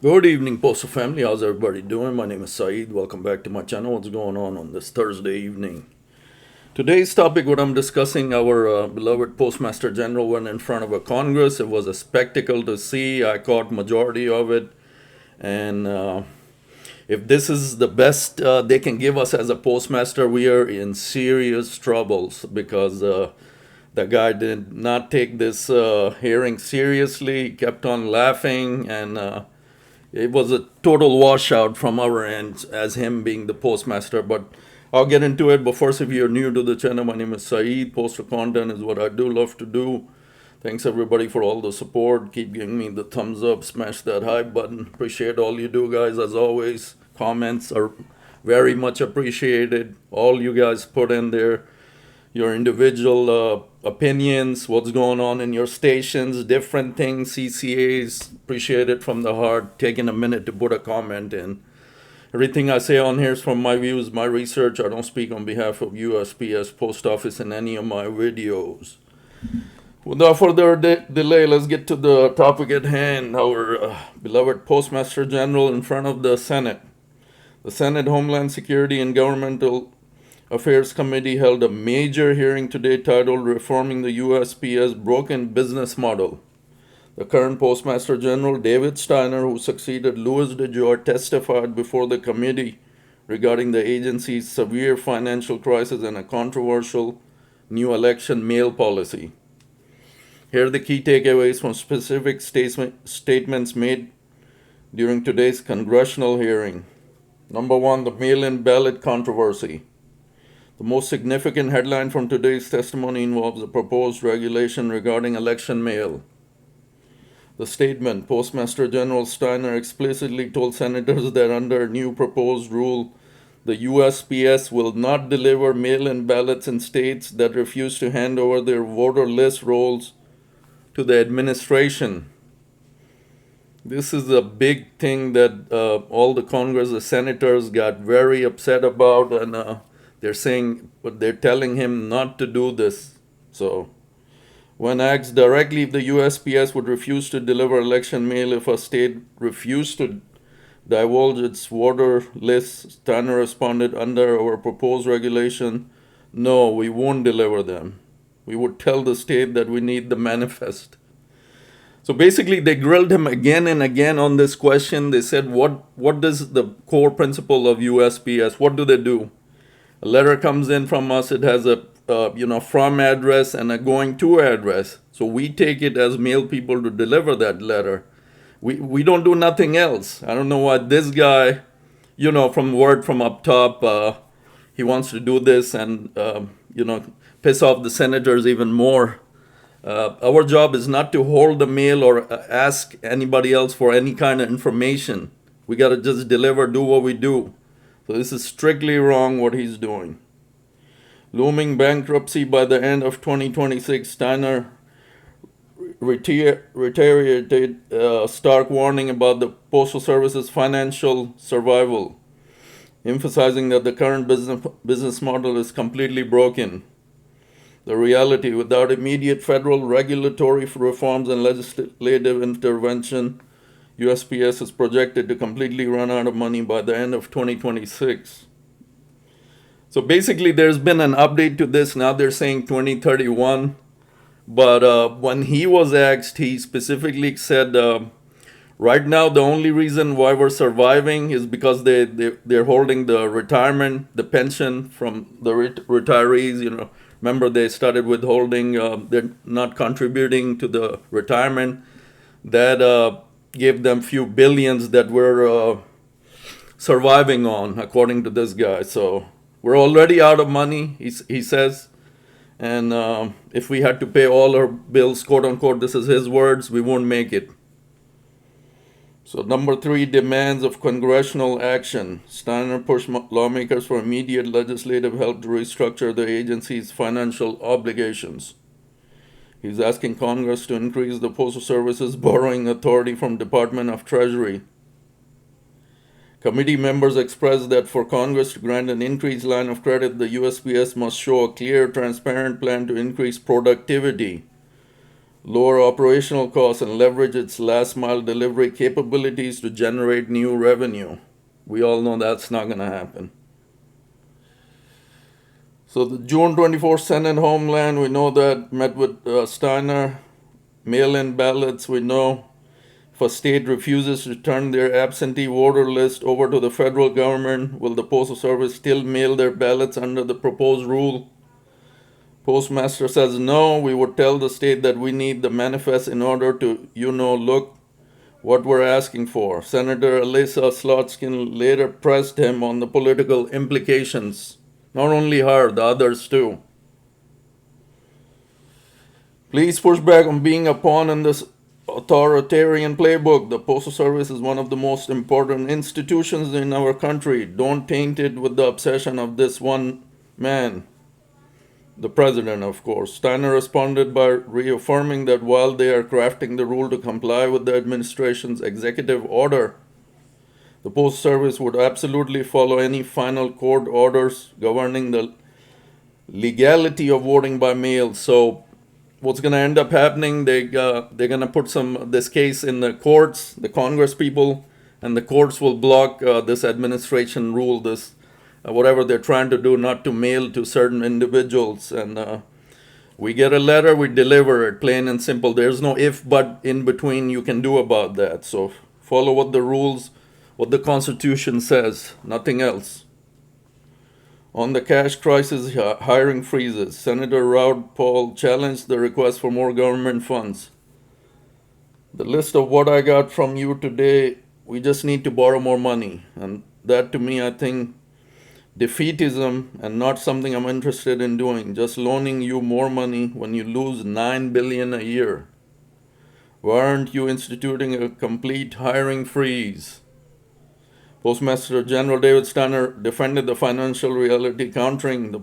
Good evening, Postal family. How's everybody doing? My name is Syed. Welcome back to my channel. What's going on this Thursday evening? Today's topic, what I'm discussing, our beloved Postmaster General went in front of a Congress. It was a spectacle to see. I caught majority of it, and if this is the best they can give us as a postmaster, we are in serious troubles because the guy did not take this hearing seriously. He kept on laughing, and it was a total washout from our end as him being the postmaster. But I'll get into it. But first, if you're new to the channel, my name is Syed. Postal content is what I do love to do. Thanks everybody for all the support. Keep giving me the thumbs up. Smash that hype button. Appreciate all you do, guys. As always, comments are very much appreciated. All you guys put in there, your individual opinions, what's going on in your stations, different things, CCAs. Appreciate it from the heart. Taking a minute to put a comment in. Everything I say on here is from my views, my research. I don't speak on behalf of USPS, Post Office in any of my videos. Without further delay, let's get to the topic at hand. Our beloved Postmaster General in front of the Senate. The Senate Homeland Security and Governmental Affairs Committee held a major hearing today titled Reforming the USPS Broken Business Model. The current Postmaster General, David Steiner, who succeeded Louis DeJoy, testified before the committee regarding the agency's severe financial crisis and a controversial new election mail policy. Here are the key takeaways from specific statements made during today's congressional hearing. Number one, the Mail-In Ballot Controversy. The most significant headline from today's testimony involves a proposed regulation regarding election mail. The statement, Postmaster General Steiner explicitly told senators that under a new proposed rule, the USPS will not deliver mail-in ballots in states that refuse to hand over their voter list rolls to the administration. This is a big thing that all the Congress, the senators got very upset about, and they're telling him not to do this. So, when asked directly if the USPS would refuse to deliver election mail if a state refused to divulge its voter lists, Steiner responded, under our proposed regulation, no, we won't deliver them. We would tell the state that we need the manifest. So basically, they grilled him again and again on this question. They said, what is the core principle of USPS? What do they do? A letter comes in from us. It has a from address and a going to address. So we take it as mail people to deliver that letter. We don't do nothing else. I don't know why this guy, from word from up top, he wants to do this and piss off the senators even more. Our job is not to hold the mail or ask anybody else for any kind of information. We got to just deliver, do what we do. So this is strictly wrong what he's doing. Looming bankruptcy by the end of 2026, Steiner reiterated a stark warning about the Postal Service's financial survival, emphasizing that the current business model is completely broken. The reality, without immediate federal regulatory reforms and legislative intervention, USPS is projected to completely run out of money by the end of 2026. So basically, there's been an update to this. Now they're saying 2031. But when he was asked, he specifically said, right now, the only reason why we're surviving is because they're holding the retirement, the pension from the retirees. Remember, they started withholding, they're not contributing to the retirement. That gave them few billions that we're surviving on, according to this guy. So we're already out of money, he says. And if we had to pay all our bills, quote unquote, this is his words, we won't make it. So number three, demands of congressional action. Steiner pushed lawmakers for immediate legislative help to restructure the agency's financial obligations. He's asking Congress to increase the Postal Service's borrowing authority from Department of Treasury. Committee members expressed that for Congress to grant an increased line of credit, the USPS must show a clear, transparent plan to increase productivity. lower operational costs, and leverage its last mile delivery capabilities to generate new revenue. We all know that's not going to happen. So the June 24th Senate Homeland, we know that, met with Steiner. Mail-in ballots, we know. If a state refuses to turn their absentee voter list over to the federal government, will the Postal Service still mail their ballots under the proposed rule? Postmaster says no. We would tell the state that we need the manifest in order to, look what we're asking for. Senator Alyssa Slotskin later pressed him on the political implications. Not only her, the others too. Please push back on being a pawn in this authoritarian playbook. The Postal Service is one of the most important institutions in our country. Don't taint it with the obsession of this one man. The president, of course. Steiner responded by reaffirming that while they are crafting the rule to comply with the administration's executive order, the Postal Service would absolutely follow any final court orders governing the legality of voting by mail. So what's going to end up happening, they're going to put this case in the courts, the Congress people, and the courts will block this administration rule, this whatever they're trying to do, not to mail to certain individuals. And we get a letter, we deliver it, plain and simple. There's no if, but in between you can do about that. So follow what the rules, what the Constitution says, nothing else. On the cash crisis, hiring freezes. Senator Rand Paul challenged the request for more government funds. The list of what I got from you today, we just need to borrow more money. And that, to me, I think, defeatism and not something I'm interested in doing. Just loaning you more money when you lose $9 billion a year. Why aren't you instituting a complete hiring freeze? Postmaster General David Steiner defended the financial reality, countering the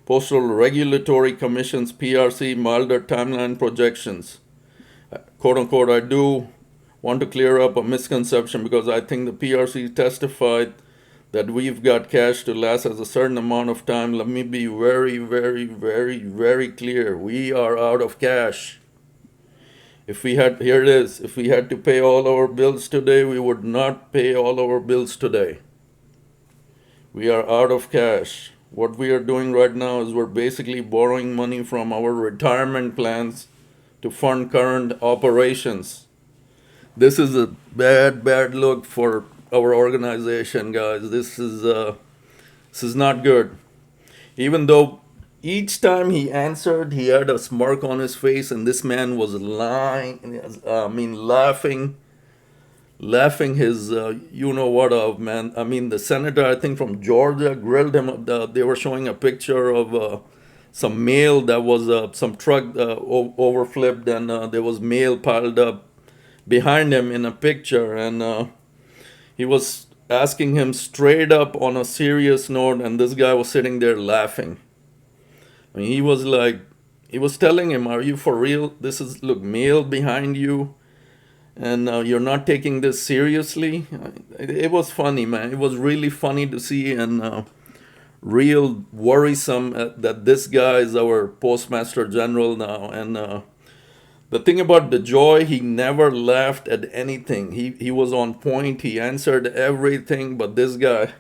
Postal Regulatory Commission's PRC milder timeline projections. Quote unquote, I do want to clear up a misconception because I think the PRC testified that we've got cash to last us a certain amount of time. Let me be very, very, very, very clear. We are out of cash. Here it is, if we had to pay all our bills today, we would not pay all our bills today. We are out of cash. What we are doing right now is we're basically borrowing money from our retirement plans to fund current operations. This is a bad look for our organization, guys. This is not good. Even though each time he answered, he had a smirk on his face, and this man was laughing his you-know-what of, man. I mean, the senator, I think from Georgia, grilled him. They were showing a picture of some mail that was some truck overflipped, and there was mail piled up behind him in a picture, and he was asking him straight up on a serious note, and this guy was sitting there laughing. I mean, he was telling him, are you for real? Look, mail behind you, and you're not taking this seriously? It was funny, man. It was really funny to see, and real worrisome that this guy is our Postmaster General now. And the thing about the joy, he never laughed at anything. He was on point. He answered everything, but this guy...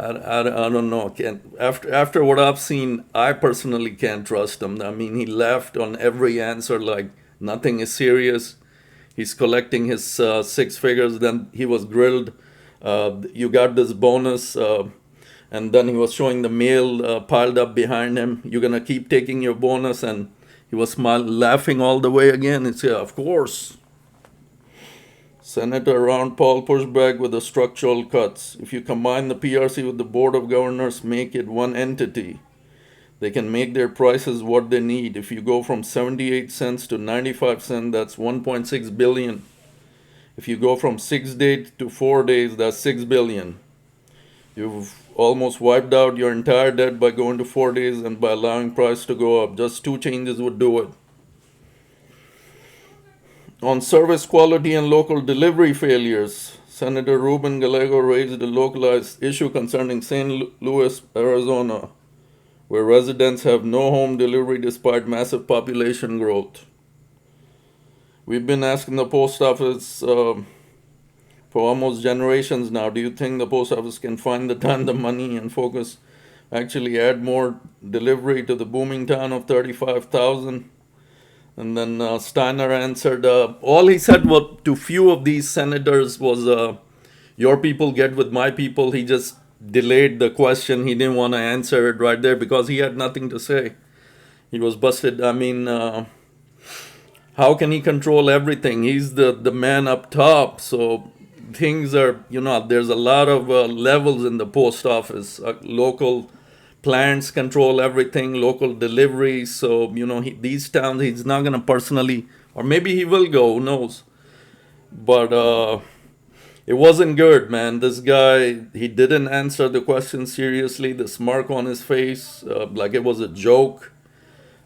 I don't know. After what I've seen, I personally can't trust him. I mean, he laughed on every answer like nothing is serious. He's collecting his 6 figures. Then he was grilled. You got this bonus. And then he was showing the mail piled up behind him. You're going to keep taking your bonus. And he was laughing all the way again. It's, yeah, of course. Senator Rand Paul pushed back with the structural cuts. If you combine the PRC with the Board of Governors, make it one entity, they can make their prices what they need. If you go from 78 cents to 95 cents, that's 1.6 billion. If you go from 6 days to 4 days, that's 6 billion. You've almost wiped out your entire debt by going to 4 days and by allowing price to go up. Just 2 changes would do it. On service quality and local delivery failures, Senator Ruben Gallego raised a localized issue concerning St. Louis, Arizona. where residents have no home delivery despite massive population growth. We've been asking the post office for almost generations now, do you think the post office can find the time, the money, and focus, actually add more delivery to the booming town of 35,000? And then Steiner answered, all he said to few of these senators was, your people get with my people. He just delayed the question. He didn't want to answer it right there because he had nothing to say. He was busted. I mean, how can he control everything? He's the man up top. So things are, there's a lot of levels in the post office. Local plants control everything, local deliveries. So, these towns, he's not going to personally, or maybe he will go, who knows. But it wasn't good, man. This guy, he didn't answer the question seriously. The smirk on his face, like it was a joke.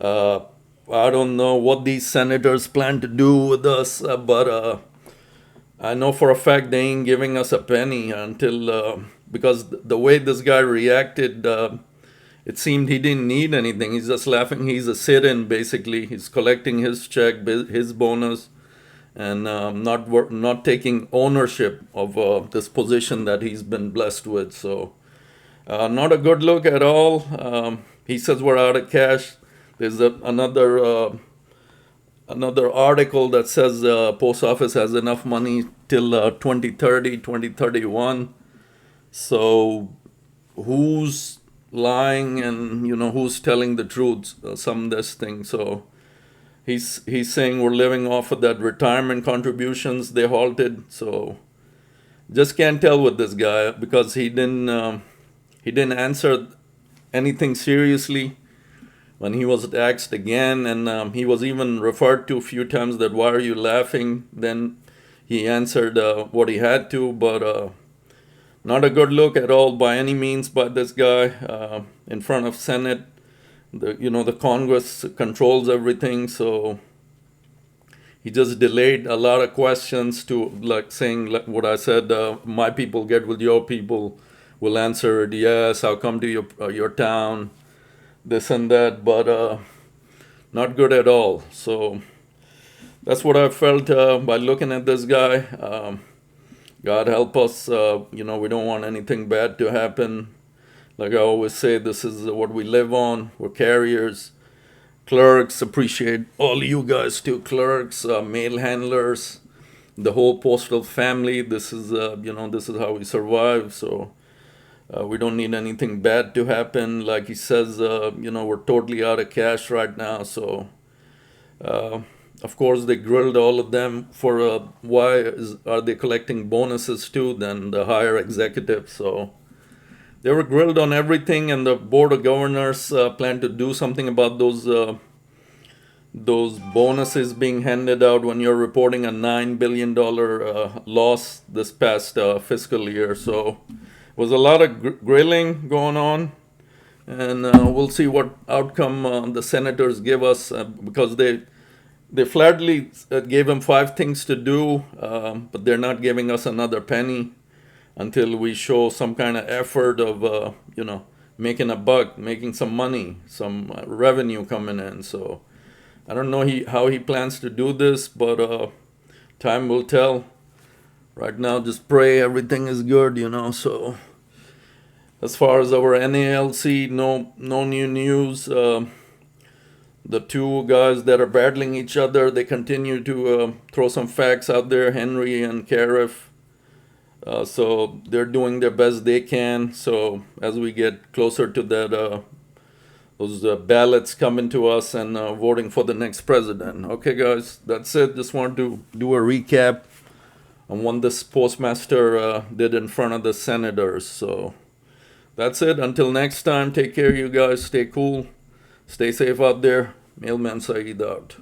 I don't know what these senators plan to do with us, but I know for a fact they ain't giving us a penny until, because the way this guy reacted, it seemed he didn't need anything. He's just laughing. He's a sit-in, basically. He's collecting his check, his bonus, and not taking ownership of this position that he's been blessed with. So not a good look at all. He says we're out of cash. There's another article that says post office has enough money till 2030, 2031. So who's lying and who's telling the truth? Some this thing. So he's saying we're living off of that retirement contributions they halted. So just can't tell with this guy because he didn't answer anything seriously when he was asked again, and he was even referred to a few times that why are you laughing? Then he answered what he had to, but not a good look at all by any means by this guy in front of Senate. The Congress controls everything, so he just delayed a lot of questions to saying what I said. My people get with your people. Will answer it. Yes. How come to your town? This and that, but not good at all. So that's what I felt by looking at this guy. God help us. We don't want anything bad to happen. Like I always say, this is what we live on. We're carriers, clerks. Appreciate all you guys too, clerks, mail handlers, the whole postal family. This is this is how we survive. So we don't need anything bad to happen. Like he says, we're totally out of cash right now. So of course they grilled all of them for why are they collecting bonuses too than the higher executives. So they were grilled on everything, and the board of governors plan to do something about those bonuses being handed out when you're reporting a $9 billion loss this past fiscal year. So was a lot of grilling going on, and we'll see what outcome the senators give us because they flatly gave them 5 things to do, but they're not giving us another penny until we show some kind of effort of making a buck, making some money, some revenue coming in. So I don't know how he plans to do this, but time will tell. Right now, just pray everything is good, So as far as our NALC, no new news. The two guys that are battling each other, they continue to throw some facts out there, Henry and Cariff. So they're doing their best they can. So as we get closer to that, those ballots coming to us and voting for the next president. Okay, guys, that's it. Just wanted to do a recap on what this postmaster did in front of the senators. So that's it. Until next time, take care, you guys. Stay cool. Stay safe out there. Mailman Syed out.